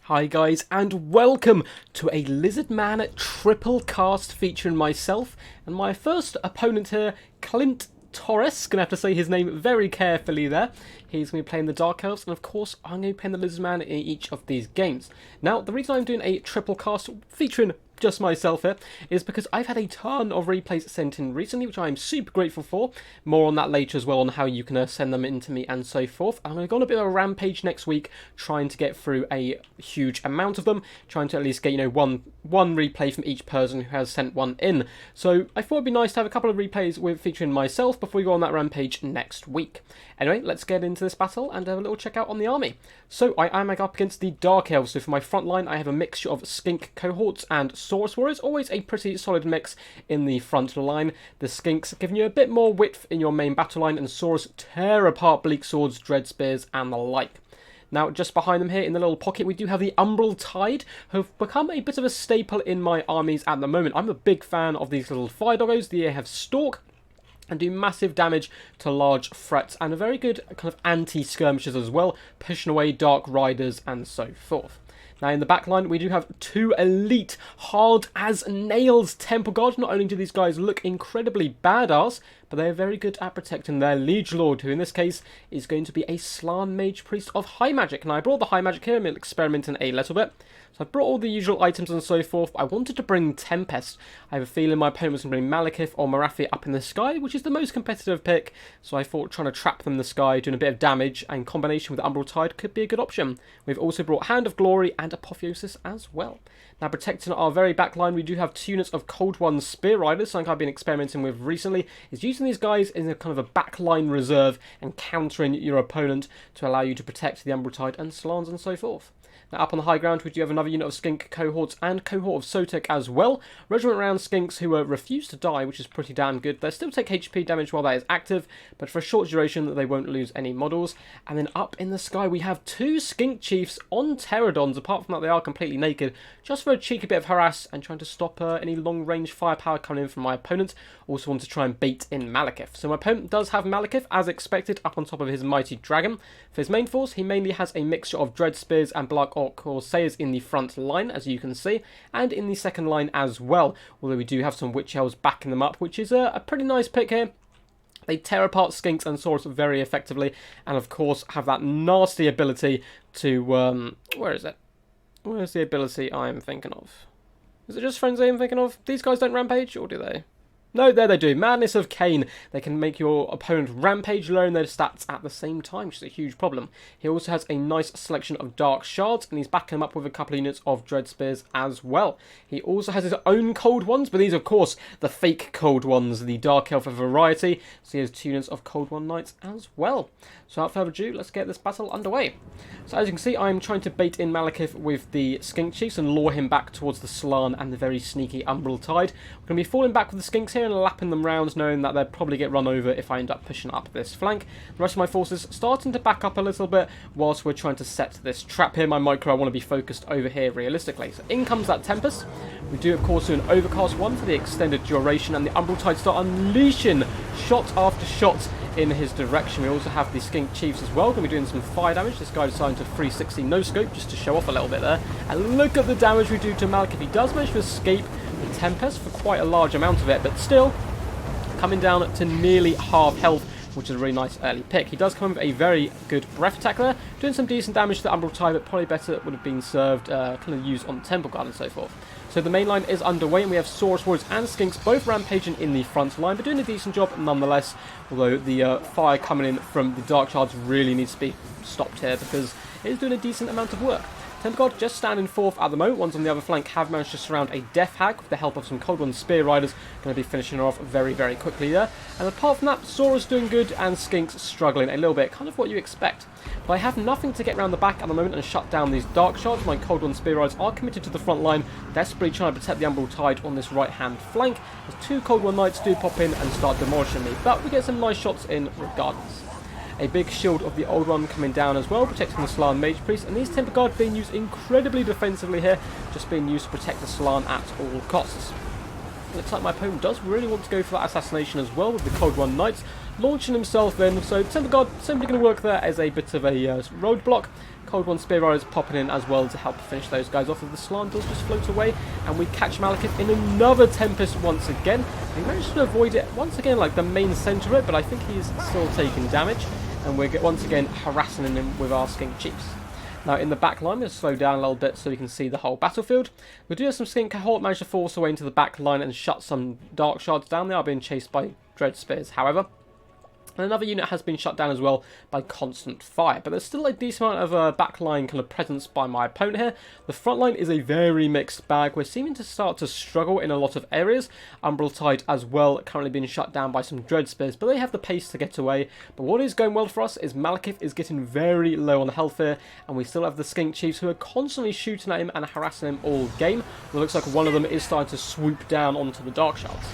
Hi guys, and welcome to a Lizardman triple cast featuring myself and my first opponent here, Clint Torres. Gonna have to say his name very carefully there. He's going to be playing the Dark Elves, and of course I'm going to be playing the Lizardman in each of these games. Now, the reason I'm doing a triple cast featuring just myself here is because I've had a ton of replays sent in recently, which I'm super grateful for. More on that later as well, on how you can send them in to me and so forth. I'm going to go on a bit of a rampage next week, trying to get through a huge amount of them, trying to at least get, one replay from each person who has sent one in. So I thought it'd be nice to have a couple of replays with featuring myself before we go on that rampage next week. Anyway, let's get into this battle and have a little check out on the army. So I am up against the Dark Elves. So for my front line, I have a mixture of Skink cohorts and Saurus warriors. Always a pretty solid mix in the front line. The Skinks giving you a bit more width in your main battle line, and Saurus tear apart bleak swords, dread spears, and the like. Now, just behind them here in the little pocket, we do have the Umbral Tide, who've become a bit of a staple in my armies at the moment. I'm a big fan of these little fire doggos. They have Stalk and do massive damage to large threats, and a very good kind of anti-skirmishers as well, pushing away Dark Riders and so forth. Now in the back line, we do have two elite, hard-as-nails Temple Guards. Not only do these guys look incredibly badass, but they are very good at protecting their Liege Lord, who in this case is going to be a Slann Mage Priest of High Magic. Now I brought the High Magic here, I'm experimenting a little bit. So I've brought all the usual items and so forth. I wanted to bring Tempest. I have a feeling my opponent was going to bring Malekith or Morathi up in the sky, which is the most competitive pick. So I thought trying to trap them in the sky, doing a bit of damage, and combination with Umbral Tide could be a good option. We've also brought Hand of Glory and Apotheosis as well. Now protecting our very back line, we do have 2 units of Cold One Spear Riders, something I've been experimenting with recently, is using these guys in a kind of a backline reserve and countering your opponent to allow you to protect the Umbral Tide and Slans and so forth. Now up on the high ground, we do have another unit of Skink cohorts and cohort of Sotek as well. Regiment round Skinks who refuse to die, which is pretty damn good. They still take HP damage while that is active, but for a short duration they won't lose any models. And then up in the sky we have 2 Skink Chiefs on Pterodons. Apart from that, they are completely naked, just for a cheeky bit of harass and trying to stop any long-range firepower coming in from my opponent. Also want to try and bait in Malekith. So my opponent does have Malekith, as expected, up on top of his mighty dragon. For his main force, he mainly has a mixture of Dread Spears and Black Corsairs in the front line, as you can see, and in the second line as well, although we do have some Witch Elves backing them up, which is a pretty nice pick here. They tear apart Skinks and Saurus very effectively, and of course have that nasty ability to, where is it? Where's the ability I'm thinking of? Is it just Frenzy I'm thinking of? These guys don't rampage, or do they? No, there they do. Madness of Cain. They can make your opponent rampage, lowering their stats at the same time, which is a huge problem. He also has a nice selection of Dark Shards, and he's backing them up with a couple of units of Dread Spears as well. He also has his own Cold Ones, but these, of course, the fake Cold Ones, the Dark Elf variety. So he has 2 units of Cold One Knights as well. So without further ado, let's get this battle underway. So as you can see, I'm trying to bait in Malekith with the Skink Chiefs and lure him back towards the Slann and the very sneaky Umbral Tide. We're going to be falling back with the Skinks here and lapping them round, knowing that they'll probably get run over if I end up pushing up this flank. The rest of my forces starting to back up a little bit whilst we're trying to set this trap here. My micro, I want to be focused over here realistically. So in comes that Tempest. We do, of course, do an Overcast 1 for the extended duration, and the Umbral Tide start unleashing shot after shot in his direction. We also have the Skink Chiefs as well, going to be doing some fire damage. This guy decided to 360 no scope just to show off a little bit there. And look at the damage we do to Malekith. He does manage to escape the Tempest for quite a large amount of it, but still coming down to nearly half health, which is a really nice early pick. He does come with a very good breath attack there, doing some decent damage to the Umbral Tide, but probably better would have been served, kind of used on Temple Guard and so forth. So the main line is underway, and we have Saurus Warriors and Skinks both rampaging in the front line, but doing a decent job nonetheless, although the fire coming in from the Dark Shards really needs to be stopped here, because it is doing a decent amount of work. Temple Guard just standing fourth at the moment. Ones on the other flank have managed to surround a Death Hag with the help of some Cold One Spear Riders. Going to be finishing her off very, very quickly there. And apart from that, Saurus doing good and Skinks struggling a little bit. Kind of what you expect. But I have nothing to get around the back at the moment and shut down these Dark Shards. My Cold One Spear Riders are committed to the front line, desperately trying to protect the Umbral Tide on this right-hand flank. As 2 Cold One Knights do pop in and start demolishing me. But we get some nice shots in regardless. A big shield of the old one coming down as well, protecting the Slann Mage Priest, and these Temple Guard being used incredibly defensively here, just being used to protect the Slann at all costs. Looks like my opponent does really want to go for that assassination as well with the Cold One Knights. launching himself in. So Temple Guard simply going to work there as a bit of a roadblock. Cold One Spear Riders popping in as well to help finish those guys off. As the Slan does just float away, and we catch Malekith in another Tempest once again. He managed to avoid it once again, like the main centre of it, but I think he's still taking damage, and we're once again harassing him with our Skink Chiefs. Now in the back line, we'll slow down a little bit so we can see the whole battlefield. We do have some Skink cohort manage to force away into the back line and shut some Dark Shards down. They are being chased by Dread Spears, however. And another unit has been shut down as well by constant fire. But there's still a decent amount of backline kind of presence by my opponent here. The front line is a very mixed bag. We're seeming to start to struggle in a lot of areas. Umbral Tide as well, currently being shut down by some Dread Spears, but they have the pace to get away. But what is going well for us is Malekith is getting very low on health here, and we still have the Skink Chiefs who are constantly shooting at him and harassing him all game. It looks like one of them is starting to swoop down onto the Dark Shards.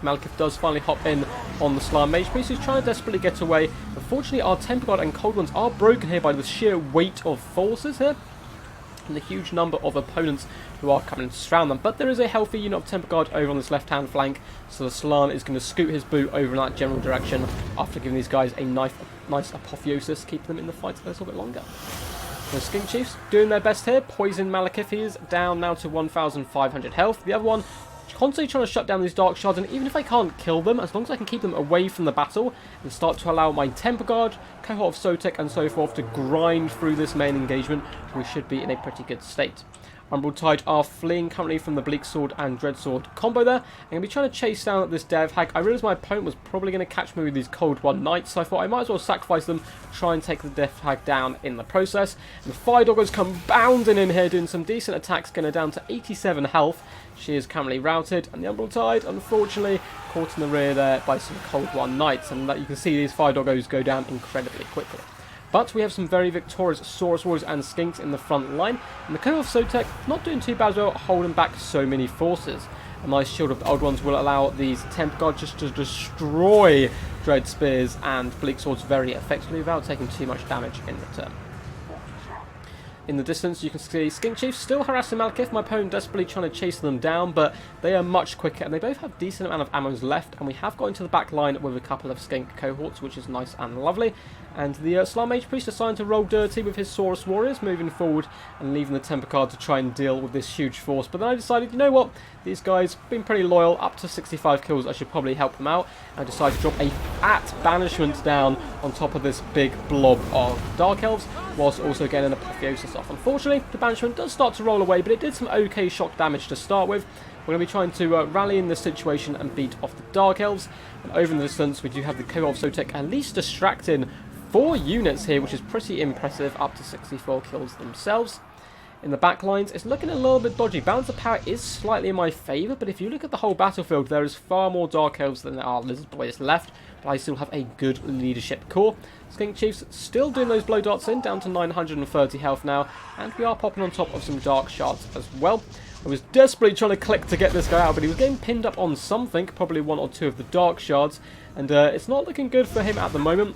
Malekith does finally hop in on the Slan Mage Priest, who's trying to desperately get away. Unfortunately, our Temple Guard and Cold Ones are broken here by the sheer weight of forces here, and the huge number of opponents who are coming to surround them. But there is a healthy unit of Temple Guard over on this left-hand flank, so the Slan is going to scoot his boot over in that general direction after giving these guys a nice apotheosis, keeping them in the fight a little bit longer. The Skink Chiefs doing their best here. Poison Malekith, he is down now to 1,500 health. The other one constantly trying to shut down these Dark Shards, and even if I can't kill them, as long as I can keep them away from the battle and start to allow my Temple Guard, cohort of Sotek and so forth to grind through this main engagement, we should be in a pretty good state. Umbral Tide are fleeing currently from the Bleak Sword and Dread Sword combo there. I'm going to be trying to chase down this Dev Hag. I realised my opponent was probably going to catch me with these Cold One Knights, so I thought I might as well sacrifice them, try and take the Dev Hag down in the process. And the Fire Doggers come bounding in here, doing some decent attacks, getting her down to 87 health. She is currently routed, and the Umbral Tide, unfortunately, caught in the rear there by some Cold One Knights, and that you can see these Fire Doggos go down incredibly quickly. But we have some very victorious Saurus Warriors and Skinks in the front line, and the cohort of Sotek not doing too bad as well, holding back so many forces. A nice shield of the old ones will allow these Temple Guard just to destroy Dread Spears and Bleak Swords very effectively without taking too much damage in return. In the distance, you can see Skink Chiefs still harassing Malekith. My opponent desperately trying to chase them down, but they are much quicker, and they both have decent amount of ammo left, and we have got into the back line with a couple of Skink cohorts, which is nice and lovely. And the Slan Mage Priest decided to roll dirty with his Saurus Warriors, moving forward and leaving the Temple Guard to try and deal with this huge force. But then I decided, you know what, these guys have been pretty loyal, up to 65 kills, I should probably help them out. And I decided to drop a fat banishment down on top of this big blob of Dark Elves, whilst also getting an apotheosis off. Unfortunately, the banishment does start to roll away, but it did some okay shock damage to start with. We're going to be trying to rally in this situation and beat off the Dark Elves. And over in the distance, we do have the cohort of Sotek at least distracting 4 units here, which is pretty impressive, up to 64 kills themselves. In the back lines, it's looking a little bit dodgy. Balance of power is slightly in my favour, but if you look at the whole battlefield, there is far more Dark Elves than there are Lizard Boys left, but I still have a good leadership core. Skink Chiefs still doing those blow darts in, down to 930 health now, and we are popping on top of some Dark Shards as well. I was desperately trying to click to get this guy out, but he was getting pinned up on something, probably 1 or 2 of the Dark Shards, and it's not looking good for him at the moment.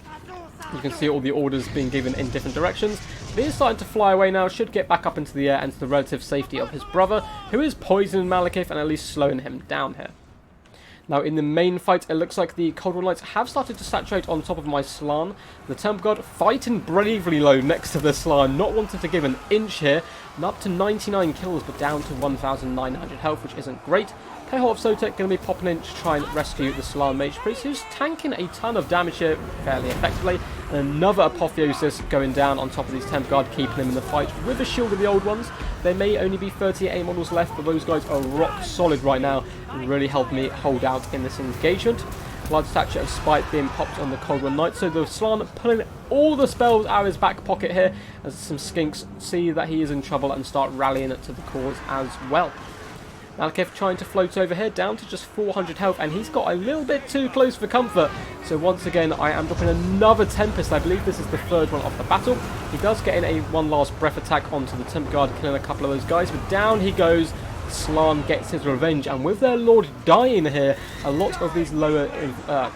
You can see all the orders being given in different directions. But he is starting to fly away now, should get back up into the air and to the relative safety of his brother, who is poisoning Malekith and at least slowing him down here. Now in the main fight, it looks like the Cold War Knights have started to saturate on top of my Slan. The Temple Guard fighting bravely low next to the Slan, not wanting to give an inch here. And up to 99 kills, but down to 1,900 health, which isn't great. Cohort of Sotek going to be popping in to try and rescue the Slan Mage Priest, who's tanking a ton of damage here fairly effectively. And another apotheosis going down on top of these Temple Guard, keeping him in the fight with a shield of the old ones. There may only be 38 models left, but those guys are rock solid right now and really help me hold out in this engagement. Blood Statue of Spite being popped on the Cold War Knight, so the Slan pulling all the spells out of his back pocket here as some Skinks see that he is in trouble and start rallying it to the cause as well. Malekith trying to float over here, down to just 400 health, and he's got a little bit too close for comfort. So once again, I am dropping another Tempest. I believe this is the 3rd one of the battle. He does get in a one last breath attack onto the Temple Guard, killing a couple of those guys, but down he goes. Slan gets his revenge, and with their lord dying here, a lot of these lower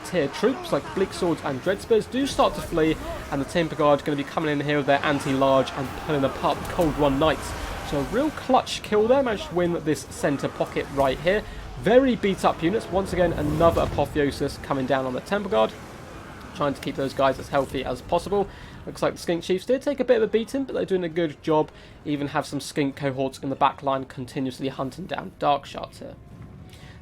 tier troops like Bleak Swords and Dread Spears do start to flee, and the Temple Guard going to be coming in here with their anti-large and pulling apart the Cold One Knights. So a real clutch kill there, managed to win this centre pocket right here. Very beat up units. Once again, another Apotheosis coming down on the Temple Guard. Trying to keep those guys as healthy as possible. Looks like the Skink Chiefs did take a bit of a beating, but they're doing a good job. Even have some Skink cohorts in the back line continuously hunting down Dark Shards here.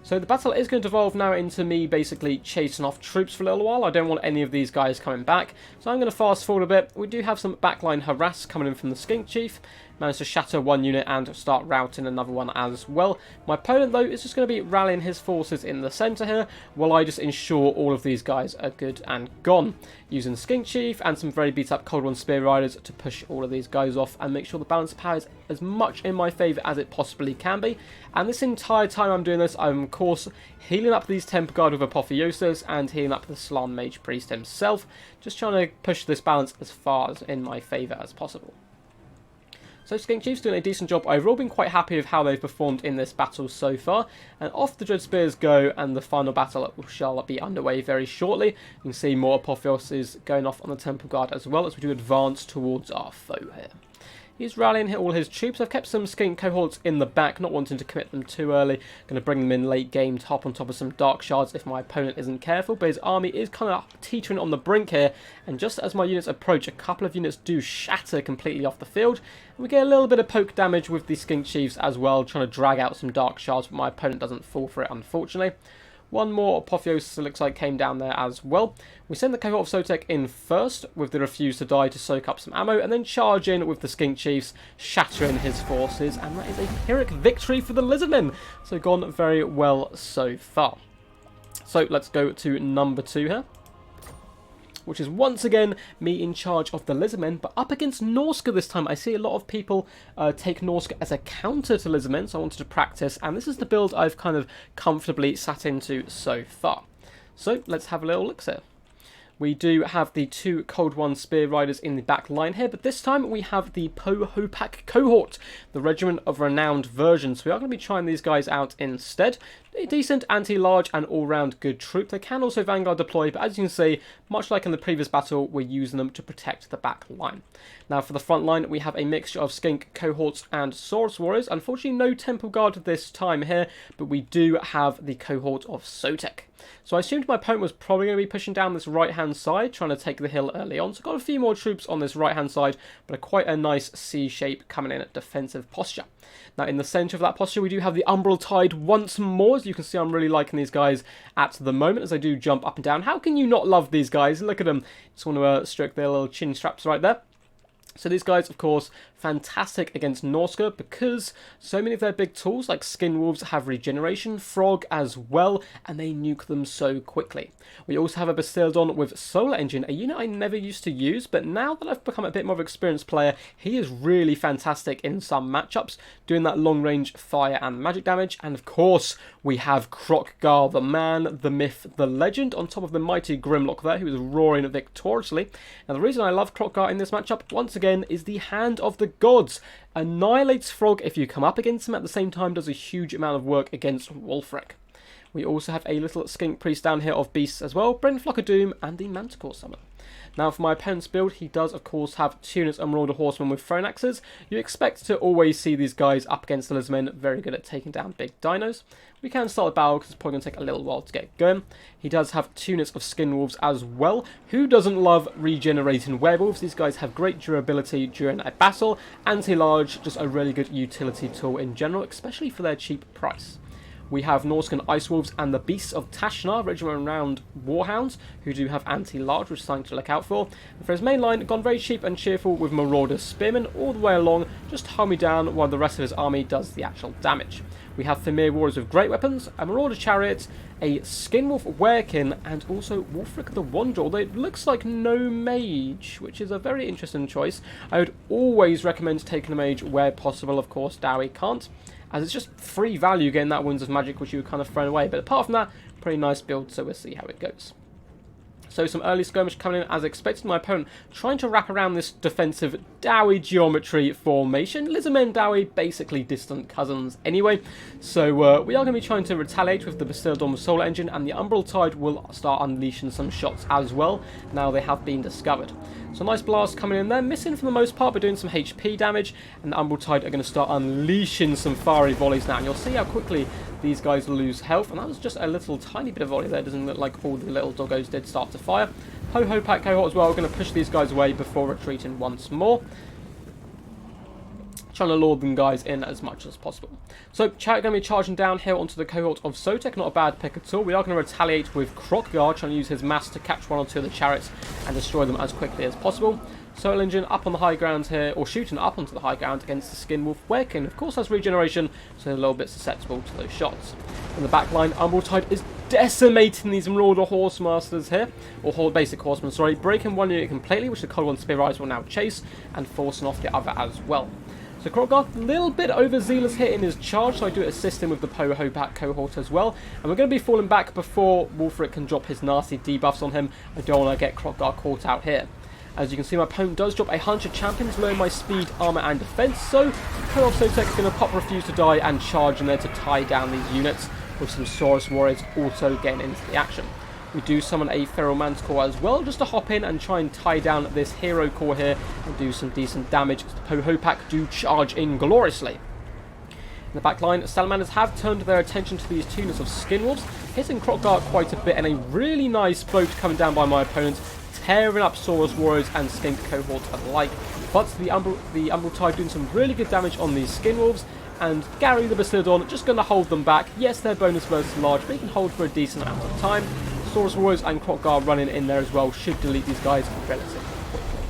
So the battle is going to devolve now into me basically chasing off troops for a little while. I don't want any of these guys coming back, so I'm going to fast forward a bit. We do have some backline harass coming in from the Skink Chief. Managed to shatter one unit and start routing another one as well. My opponent, though, is just going to be rallying his forces in the centre here, while I just ensure all of these guys are good and gone. Using Skink Chief and some very beat up Cold One Spear Riders to push all of these guys off and make sure the balance of power is as much in my favour as it possibly can be. And this entire time I'm doing this, I'm of course healing up these Temple Guard with Apotheosis and healing up the Slan Mage Priest himself. Just trying to push this balance as far as in my favour as possible. So Skink Chief's doing a decent job overall, been quite happy with how they've performed in this battle so far. And off the Dread Spears go, and the final battle shall be underway very shortly. You can see more Apotheoses going off on the Temple Guard as well as we do advance towards our foe here. He's rallying all his troops. I've kept some Skink cohorts in the back, not wanting to commit them too early. Going to bring them in late game to hop on top of some Dark Shards if my opponent isn't careful. But his army is kind of teetering on the brink here. And just as my units approach, a couple of units do shatter completely off the field. And we get a little bit of poke damage with the Skink Chiefs as well, trying to drag out some Dark Shards, but my opponent doesn't fall for it, unfortunately. One more Apotheosis, it looks like, came down there as well. We send the cohort of Sotek in first with the Refuse to Die to soak up some ammo, and then charge in with the Skink Chiefs, shattering his forces, and that is a Pyrrhic victory for the Lizardmen. So gone very well so far. So let's go to number 2 here, which is once again me in charge of the Lizardmen, but up against Norska this time. I see a lot of people take Norska as a counter to Lizardmen, so I wanted to practice, and this is the build I've kind of comfortably sat into so far. So let's have a little look here. We do have the 2 Cold One Spear Riders in the back line here, but this time we have the Pohopak cohort, the Regiment of Renowned version. So we are going to be trying these guys out instead. A decent anti-large and all-round good troop. They can also Vanguard deploy, but as you can see, much like in the previous battle, we're using them to protect the back line. Now for the front line, we have a mixture of Skink cohorts and Saurus Warriors. Unfortunately, no Temple Guard this time here, but we do have the cohort of Sotek. So I assumed my opponent was probably going to be pushing down this right-hand side, trying to take the hill early on. So got a few more troops on this right-hand side, but quite a nice C shape coming in at defensive posture. Now in the centre of that posture, we do have the Umbral Tide once more. As you can see, I'm really liking these guys at the moment as they do jump up and down. How can you not love these guys? Look at them. Just want to stroke their little chin straps right there. So these guys, of course, fantastic against Norska because so many of their big tools, like Skin Wolves, have regeneration, Frog as well, and they nuke them so quickly. We also have a Bastildon with Solar Engine, a unit I never used to use, but now that I've become a bit more of an experienced player, he is really fantastic in some matchups, doing that long-range fire and magic damage. And of course, we have Krokgar, the man, the myth, the legend, on top of the mighty Grimlock there, who is roaring victoriously. Now the reason I love Krokgar in this matchup, once again, is the Hand of the Gods. Annihilates Frog if you come up against him, at the same time does a huge amount of work against Wolfrek. We also have a little Skink Priest down here of Beasts as well, Brent Flock of Doom, and the Manticore Summon. Now for my opponent's build, he does of course have 2 units of Marauder Horsemen with Thrown Axes. You expect to always see these guys up against the Lizardmen, very good at taking down big dinos. We can start the battle because it's probably going to take a little while to get going. He does have 2 units of Skin Wolves as well. Who doesn't love regenerating werewolves? These guys have great durability during a battle. Anti-large, just a really good utility tool in general, especially for their cheap price. We have Norscan Ice Wolves and the Beasts of Tashnar, Regiment Renowned Warhounds, who do have anti-large, which is something to look out for. And for his main line, gone very cheap and cheerful with Marauder Spearmen all the way along, just hold me down while the rest of his army does the actual damage. We have Thamir Warriors with great weapons, a Marauder Chariot, a Skinwolf Werekin, and also Wolfric the Wanderer, although it looks like no mage, which is a very interesting choice. I would always recommend taking a mage where possible. Of course, Dowie can't, as it's just free value getting that Winds of Magic, which you would kind of throw away. But apart from that, pretty nice build, so we'll see how it goes. So some early skirmish coming in as expected. My opponent trying to wrap around this defensive Dowie geometry formation. Lizardmen Dowie basically distant cousins anyway. So we are going to be trying to retaliate with the Bastildon Solar Engine, and the Umbral Tide will start unleashing some shots as well. Now they have been discovered. So nice blast coming in there, missing for the most part, but doing some HP damage. And the Umbral Tide are going to start unleashing some fiery volleys now. And you'll see how quickly these guys lose health, and that was just a little tiny bit of volley there. Doesn't look like all the little doggos did start to fire. Ho-Ho Pack cohort as well, going to push these guys away before retreating once more. Trying to lure them guys in as much as possible. So, Chariot going to be charging down here onto the cohort of Sotek. Not a bad pick at all. We are going to retaliate with Krokgar, trying to use his mass to catch one or two of the chariots and destroy them as quickly as possible. Soul Engine up on the high ground here, or shooting up onto the high ground against the Skinwolf Werekin. Of course, has regeneration, so a little bit susceptible to those shots. In the back line, Umbral is decimating these Marauder Horsemasters here, or basic horsemen, sorry, breaking one unit completely, which the Cold One Spear Riders will now chase, and forcing off the other as well. So Krokgar, a little bit overzealous here in his charge, so I do assist him with the Ho-Ho Pack cohort as well. And we're going to be falling back before Wulfric can drop his nasty debuffs on him. I don't want to get Krokgar caught out here. As you can see, my opponent does drop 100 champions, lowering my speed, armor, and defense. So Cohort of Sotek is going to pop Refuse to Die and charge in there to tie down these units, with some Saurus Warriors also getting into the action. We do summon a Feral Manticore as well, just to hop in and try and tie down this hero core here and do some decent damage. The Ho-Ho Pack do charge in gloriously. In the back line, Salamanders have turned their attention to these two units of Skinwolves, hitting Krokgar quite a bit, and a really nice boat coming down by my opponent, tearing up Saurus Warriors and Skink cohorts alike. But the Umbral Tide doing some really good damage on these Skinwolves, and Gary the Bastiladon just going to hold them back. Yes, their bonus versus large, but he can hold for a decent amount of time. Saurus Warriors and Krokgar running in there as well should delete these guys relatively quickly.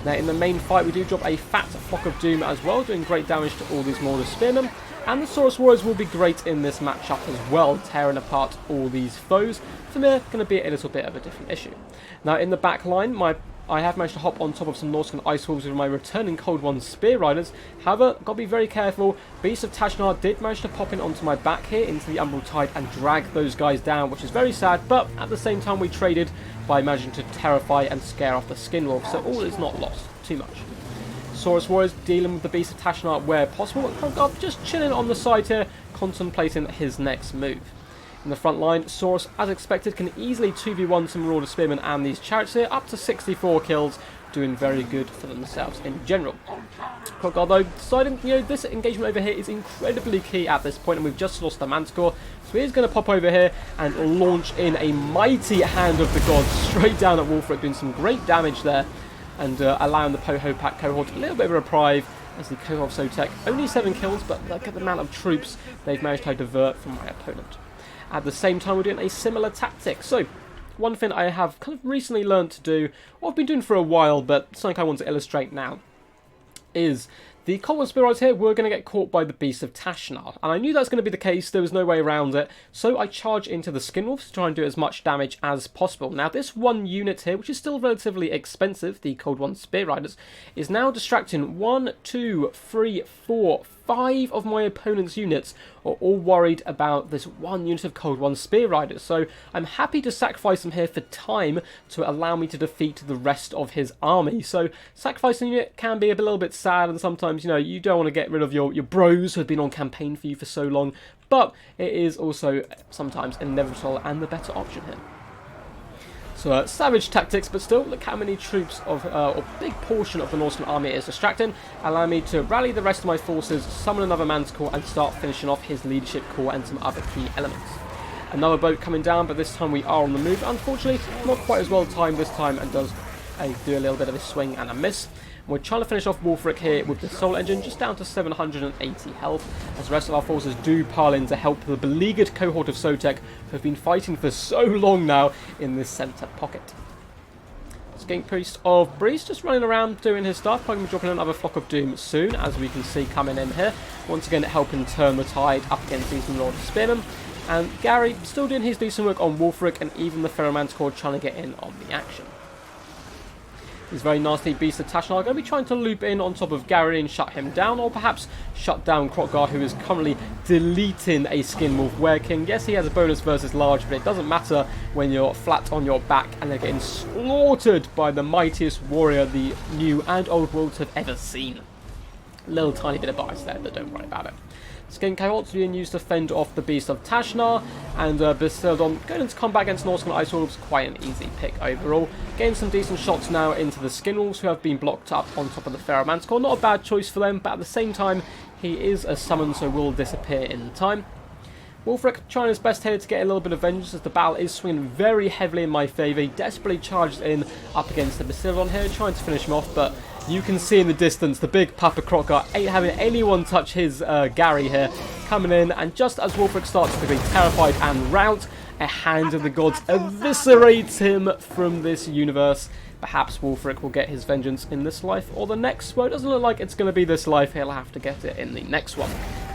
Now in the main fight we do drop a fat Flock of Doom as well, doing great damage to all these Marauder Spearmen. And the Saurus Warriors will be great in this matchup as well, tearing apart all these foes. For me, going to be a little bit of a different issue. Now in the back line, I have managed to hop on top of some Norscan Ice Wolves with my returning Cold One Spear Riders. However, got to be very careful. Beast of Tashnar did manage to pop in onto my back here into the Umbral Tide and drag those guys down, which is very sad, but at the same time we traded by managing to terrify and scare off the Skinwolf, so all is not lost too much. Saurus Warriors dealing with the Beast of Tashnar where possible, and Krokgar just chilling on the side here, contemplating his next move. In the front line, Saurus, as expected, can easily 2v1 some Marauder Spearmen and these chariots here, up to 64 kills, doing very good for themselves in general. Krokgar, though, deciding, this engagement over here is incredibly key at this point, and we've just lost the Manticore, so he's going to pop over here and launch in a mighty Hand of the Gods straight down at Wulfric, doing some great damage there, and allowing the Ho-Ho Pack cohort a little bit of a reprieve, as the Cohort of Sotek, only 7 kills, but look at the amount of troops they've managed to divert from my opponent. At the same time, we're doing a similar tactic. So, one thing I have kind of recently learned to do, or I've been doing for a while, but something I want to illustrate now, is the Cold One Spear Riders here were going to get caught by the Beast of Tashnar. And I knew that was going to be the case, there was no way around it. So I charge into the Skinwolves to try and do as much damage as possible. Now this one unit here, which is still relatively expensive, the Cold One Spear Riders, is now distracting 1, 2, 3, 4, 5 of my opponent's units are all worried about this one unit of Cold One Spear Riders. So I'm happy to sacrifice them here for time to allow me to defeat the rest of his army. So sacrificing a unit can be a little bit sad, and sometimes, you don't want to get rid of your bros who have been on campaign for you for so long, but it is also sometimes inevitable and the better option here. So savage tactics, but still, look how many troops of, or big portion of the Norseman army is distracting, allow me to rally the rest of my forces, summon another Manticore, and start finishing off his leadership core and some other key elements. Another boat coming down, but this time we are on the move. Unfortunately, not quite as well timed this time, and does do a little bit of a swing and a miss. We're trying to finish off Wulfric here with the Soul Engine, just down to 780 health, as the rest of our forces do pile in to help the beleaguered Cohort of Sotek, who have been fighting for so long now in this centre pocket. Skink Priest of Breeze just running around doing his stuff, probably dropping another Flock of Doom soon, as we can see coming in here. Once again helping turn the tide up against these Marauder Spearmen. And Gary still doing his decent work on Wulfric, and even the Feral Manticore trying to get in on the action. These very nasty Beasts of Tashnar are going to be trying to loop in on top of Gary and shut him down, or perhaps shut down Krokgar, who is currently deleting a Skinwolf Werekin. Yes, he has a bonus versus large, but it doesn't matter when you're flat on your back and they're getting slaughtered by the mightiest warrior the new and old worlds have ever seen. Little tiny bit of bias there, but don't worry about it. Skink cohorts being used to fend off the Beast of Tashnar, and Bastiladon going into combat against Norscan Ice Wolves, quite an easy pick overall. Getting some decent shots now into the Skinwolves, who have been blocked up on top of the Feral Manticore. Not a bad choice for them, but at the same time, he is a summon, so will disappear in time. Wulfric trying his best here to get a little bit of vengeance as the battle is swinging very heavily in my favour. He desperately charges in up against the Basiladon here, trying to finish him off, but you can see in the distance the big Papa Crocker ain't having anyone touch his Gary here, coming in, and just as Wulfric starts to be terrified and rout, a Hand of the Gods eviscerates him from this universe. Perhaps Wulfric will get his vengeance in this life or the next. Well, it doesn't look like it's going to be this life. He'll have to get it in the next one.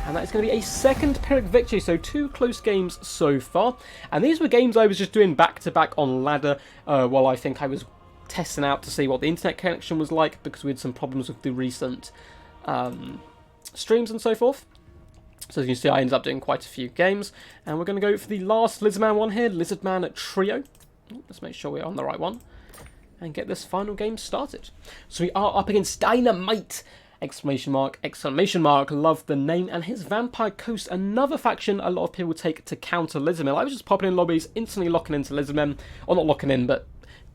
And that is going to be a second Pyrrhic victory, so 2 close games so far. And these were games I was just doing back-to-back on ladder while I think I was testing out to see what the internet connection was like, because we had some problems with the recent streams and so forth. So as you can see, I ended up doing quite a few games. And we're going to go for the last Lizardman one here, Lizardman Trio. Let's make sure we're on the right one. And get this final game started. So we are up against Dynamite! Exclamation mark, exclamation mark, love the name, and his Vampire Coast, another faction a lot of people take to counter Lizardmen. I was just popping in lobbies, instantly locking into Lizardmen, or not locking in, but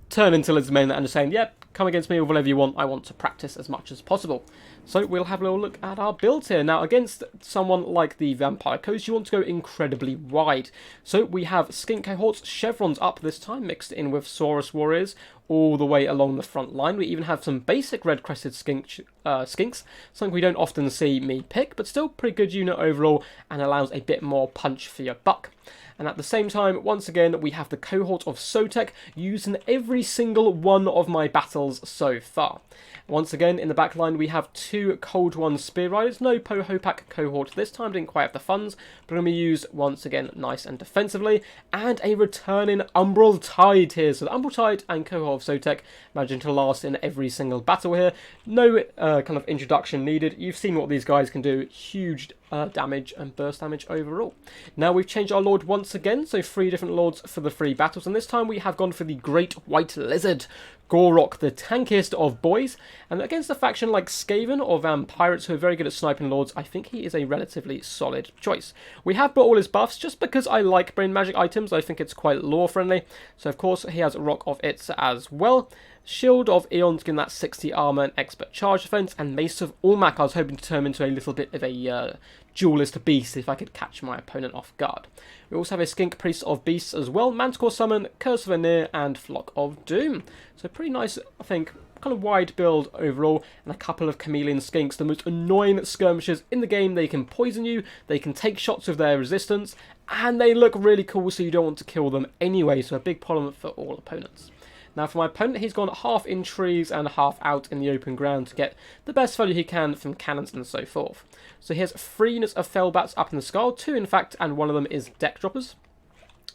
turn into Lizardmen and just saying, yep, come against me or whatever you want, I want to practice as much as possible. So we'll have a little look at our build here. Now, against someone like the Vampire Coast, you want to go incredibly wide. So we have skink cohorts, chevrons up this time, mixed in with Saurus warriors, all the way along the front line. We even have some basic red-crested skinks, something we don't often see me pick, but still pretty good unit overall, and allows a bit more punch for your buck. And at the same time, once again, we have the cohort of Sotek used in every single one of my battles so far. Once again, in the back line, we have 2 Cold One Spear Riders. No Pohopak cohort this time, didn't quite have the funds, but going to be used once again nice and defensively. And a returning Umbral Tide here. So the Umbral Tide and cohort of Sotek managing to last in every single battle here. No kind of introduction needed. You've seen what these guys can do. Huge damage and burst damage overall. Now we've changed our Lord once again, so 3 different Lords for the 3 battles, and this time we have gone for the Great White Lizard, Gorok, the tankiest of boys, and against a faction like Skaven or Vampirates who are very good at sniping Lords, I think he is a relatively solid choice. We have brought all his buffs just because I like brain magic items. I think it's quite lore friendly, so of course he has Rock of Its as well. Shield of Eons, giving that 60 armor and expert charge defense, and Mace of Ulmak. I was hoping to turn into a little bit of a duelist beast if I could catch my opponent off guard. We also have a Skink Priest of Beasts as well, Manticore Summon, Curse of Anir, and Flock of Doom. So pretty nice, I think, kind of wide build overall, and a couple of Chameleon Skinks, the most annoying skirmishers in the game. They can poison you, they can take shots with their resistance, and they look really cool, so you don't want to kill them anyway, so a big problem for all opponents. Now for my opponent, he's gone half in trees and half out in the open ground to get the best value he can from cannons and so forth. So he has 3 units of Fellbats up in the sky, 2 in fact, and one of them is deck droppers.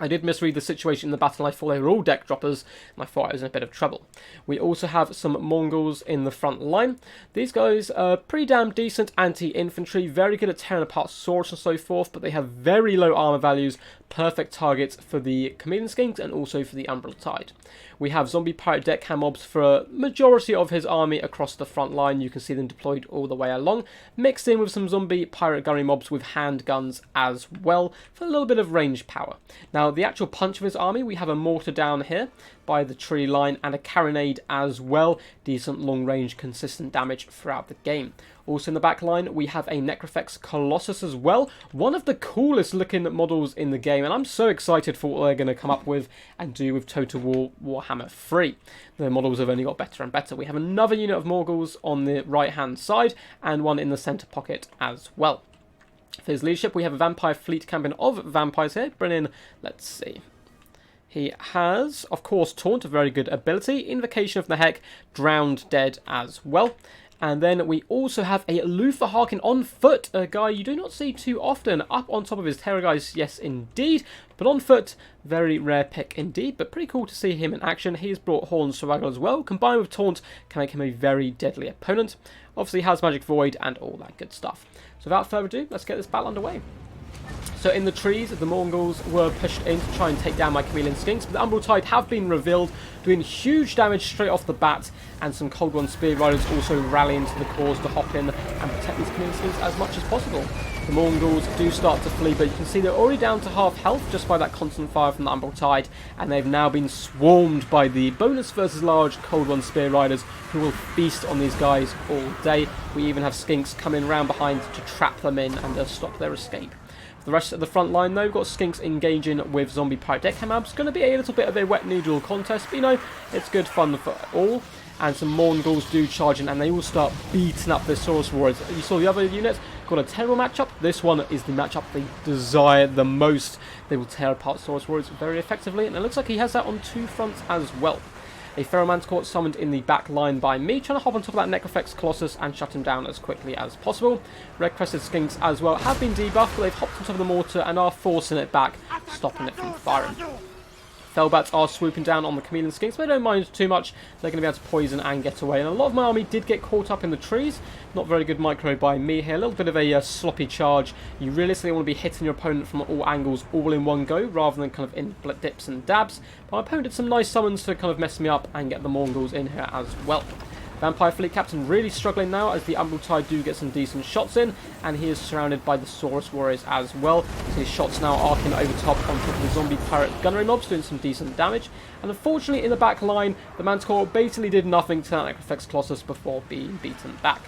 I did misread the situation in the battle. I thought they were all deck droppers, and I thought I was in a bit of trouble. We also have some Mongols in the front line. These guys are pretty damn decent anti-infantry, very good at tearing apart swords and so forth, but they have very low armor values, perfect targets for the Chameleon Skinks and also for the Umbral Tide. We have zombie pirate deckhand mobs for a majority of his army across the front line. You can see them deployed all the way along, mixed in with some zombie pirate gunnery mobs with handguns as well for a little bit of range power. Now, the actual punch of his army, we have a mortar down here by the tree line and a carronade as well. Decent long range, consistent damage throughout the game. Also in the back line, we have a Necrofex Colossus as well. One of the coolest looking models in the game, and I'm so excited for what they're going to come up with and do with Total War Warhammer 3. The models have only got better and better. We have another unit of Morgals on the right hand side and one in the centre pocket as well. For his leadership, we have a vampire fleet campaign of vampires here. Bring in, let's see. He has, of course, Taunt, a very good ability. Invocation of the Heck, Drowned Dead as well. And then we also have a Luther Harkin on foot, a guy you do not see too often. Up on top of his terror guys, yes indeed. But on foot, very rare pick indeed. But pretty cool to see him in action. He's brought Horns Survival as well. Combined with Taunt, can make him a very deadly opponent. Obviously has Magic Void and all that good stuff. So without further ado, let's get this battle underway. So in the trees, the Mongols were pushed in to try and take down my Chameleon Skinks, but the Umbral Tide have been revealed, doing huge damage straight off the bat, and some Cold One Spear Riders also rallying to the cause to hop in and protect these Chameleon Skinks as much as possible. The Mongols do start to flee, but you can see they're already down to half health just by that constant fire from the Umbral Tide, and they've now been swarmed by the bonus versus large Cold One Spear Riders, who will feast on these guys all day. We even have Skinks coming round behind to trap them in and stop their escape. For the rest of the front line, though, we've got Skinks engaging with zombie pirate deck mobs. Going to be a little bit of a wet noodle contest, but you know, it's good fun for all. And some Mongols do charge in, and they all start beating up the Saurus Warriors. You saw the other units got a terrible matchup. This one is the matchup they desire the most. They will tear apart Saurus Warriors very effectively, and it looks like he has that on 2 fronts as well. A Ferromanticore summoned in the back line by me, trying to hop on top of that Necrofex Colossus and shut him down as quickly as possible. Red Crested Skinks as well have been debuffed, but they've hopped on top of the mortar and are forcing it back, stopping it from firing. Fellbats are swooping down on the Chameleon Skinks, but they don't mind too much. They're going to be able to poison and get away. And a lot of my army did get caught up in the trees. Not very good micro by me here. A little bit of a sloppy charge. You realistically want to be hitting your opponent from all angles all in one go, rather than kind of in dips and dabs. But my opponent did some nice summons to kind of mess me up and get the Mongols in here as well. Vampire Fleet Captain really struggling now, as the Umbral Tide do get some decent shots in, and he is surrounded by the Saurus Warriors as well. So his shots now arcing over top on top of the zombie pirate gunnery mobs, doing some decent damage. And unfortunately in the back line, the Manticore basically did nothing to that Necrofex Colossus before being beaten back.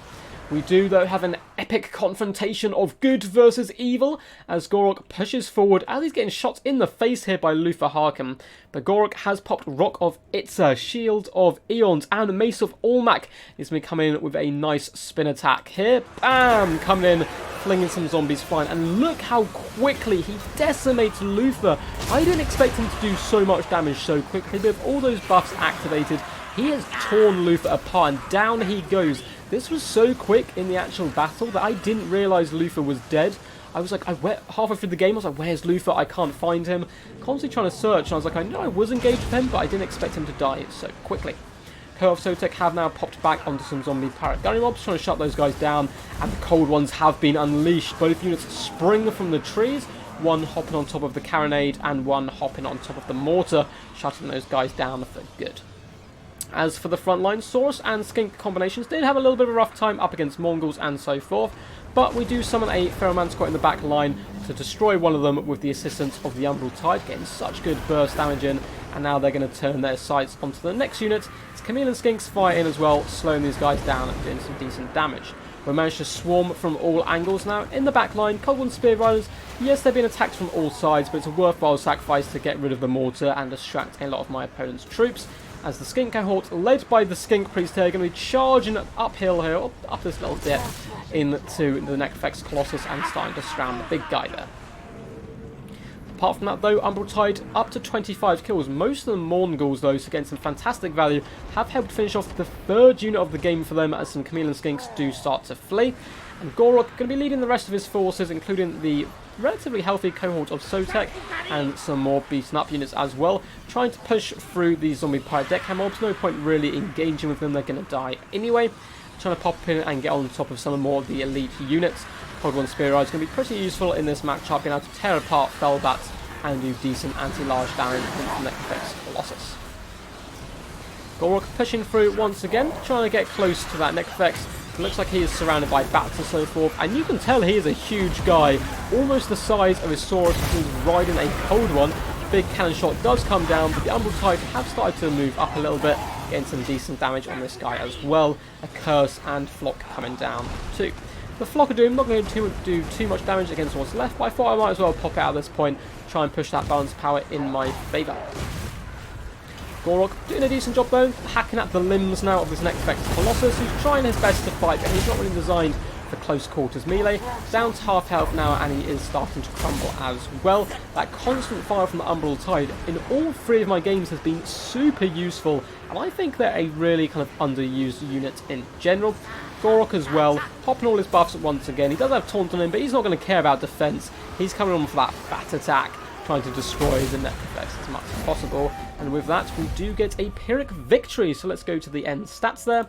We do, though, have an epic confrontation of good versus evil, as Gorok pushes forward as he's getting shot in the face here by Luther Harkham. But Gorok has popped Rock of Itza, Shield of Eons, and Mace of Olmec. He's going to come in with a nice spin attack here. Bam! Coming in, flinging some zombies flying. And look how quickly he decimates Luther. I didn't expect him to do so much damage so quickly, but with all those buffs activated, he has torn Luther apart, and down he goes. This was so quick in the actual battle that I didn't realise Luther was dead. I was like, halfway through the game, I was like, where's Luther? I can't find him. Constantly trying to search, and I was like, I know I was engaged with him, but I didn't expect him to die so quickly. Co of Sotek have now popped back onto some zombie pirate gunnery mobs, trying to shut those guys down, and the cold ones have been unleashed. Both units spring from the trees, one hopping on top of the carronade, and one hopping on top of the mortar, shutting those guys down for good. As for the front line, Saurus and Skink combinations did have a little bit of a rough time up against Mongols and so forth, but we do summon a Ferromanticore in the back line to destroy one of them with the assistance of the Umbral Tide, getting such good burst damage in, and now they're going to turn their sights onto the next unit. It's Chameleon Skinks fire in as well, slowing these guys down and doing some decent damage. We managed to swarm from all angles now. In the back line, Cold One Spear Riders, yes, they're being attacked from all sides, but it's a worthwhile sacrifice to get rid of the mortar and distract a lot of my opponent's troops, as the Skink cohort, led by the Skink Priest here, are going to be charging uphill here, up this little dip, into the Necrofex Colossus and starting to surround the big guy there. Apart from that, though, Umbral Tide up to 25 kills. Most of the Mongols, though, so getting some fantastic value, have helped finish off the 3rd unit of the game for them, as some Chameleon Skinks do start to flee. And Gorok going to be leading the rest of his forces, including the relatively healthy cohort of Sotek and some more beaten up units as well, trying to push through these zombie pirate deckhand mobs. No point really engaging with them, they're going to die anyway. Trying to pop in and get on top of some more of the elite units. Cold One Spear Ride is going to be pretty useful in this matchup, being able to tear apart Fellbats and do decent anti-large damage into the Necrofex Colossus. Gorok pushing through once again, trying to get close to that Necrofex. It looks like he is surrounded by bats and so forth, and you can tell he is a huge guy, almost the size of his Saurus, who's riding a Cold One. Big cannon shot does come down, but the Umbral Tide have started to move up a little bit, getting some decent damage on this guy as well. A Curse and Flock coming down too. The Flock of Doom not going to do too much damage against what's left, but I thought I might as well pop out at this point, try and push that balance power in my favour. Gorok doing a decent job though, hacking at the limbs now of this Necrofex Colossus, who's trying his best to fight, but he's not really designed for close quarters melee. Down to half health now, and he is starting to crumble as well. That constant fire from the Umbral Tide in all 3 of my games has been super useful, and I think they're a really kind of underused unit in general. Gorok as well, popping all his buffs once again. He does have Taunt on him, but he's not going to care about defense. He's coming on for that fat attack, trying to destroy the Necrofex as much as possible. And with that, we do get a Pyrrhic victory. So let's go to the end stats there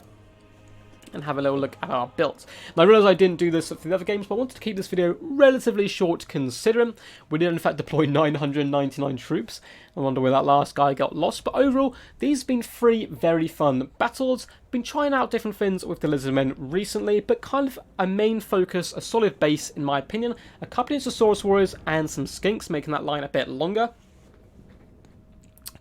and have a little look at our builds. Now, I realise I didn't do this for the other games, but I wanted to keep this video relatively short considering we did in fact deploy 999 troops. I wonder where that last guy got lost, but overall, these have been 3 very fun battles. Been trying out different things with the Lizardmen recently, but kind of a main focus, a solid base in my opinion, a couple of Saurus Warriors and some Skinks, making that line a bit longer.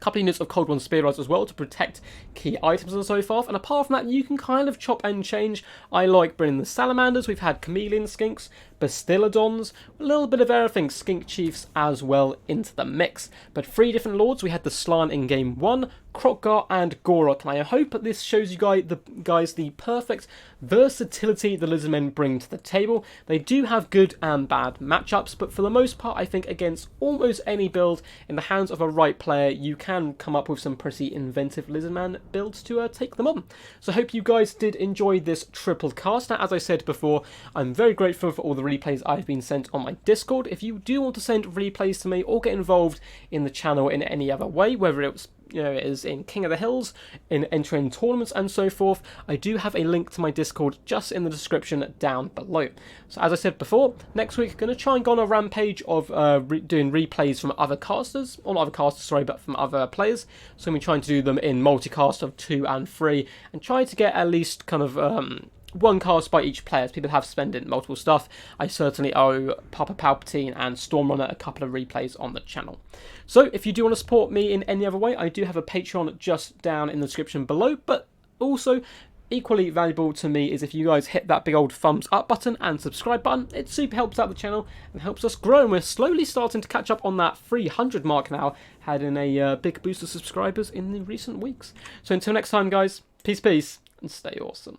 couple of units of Cold One Spear Rods as well to protect key items and so forth. And apart from that, you can kind of chop and change. I like bringing the Salamanders. We've had Chameleon Skinks, Bastillodons, a little bit of everything, Skink Chiefs as well into the mix. But 3 different lords. We had the Slann in game 1, Krokgar and Gorok, and I hope that this shows you guys the perfect versatility the Lizardmen bring to the table. They do have good and bad matchups, but for the most part, I think against almost any build, in the hands of a right player, you can come up with some pretty inventive Lizardman builds to take them on. So I hope you guys did enjoy this triple cast. Now, as I said before, I'm very grateful for all the replays I've been sent on my Discord. If you do want to send replays to me or get involved in the channel in any other way, whether it was it is in King of the Hills, in entering tournaments and so forth, I do have a link to my Discord just in the description down below. So as I said before, next week I'm going to try and go on a rampage of doing replays from other casters, or not other casters, sorry, but from other players. So I'm trying to do them in multicast of 2 and 3, and try to get at least kind of one cast by each player, as people have spent in multiple stuff. I certainly owe Papa Palpatine and Stormrunner a couple of replays on the channel. So if you do want to support me in any other way, I do have a Patreon just down in the description below, but also equally valuable to me is if you guys hit that big old thumbs up button and subscribe button. It super helps out the channel and helps us grow, and we're slowly starting to catch up on that 300 mark now, had in a big boost of subscribers in the recent weeks. So until next time guys, peace, and stay awesome.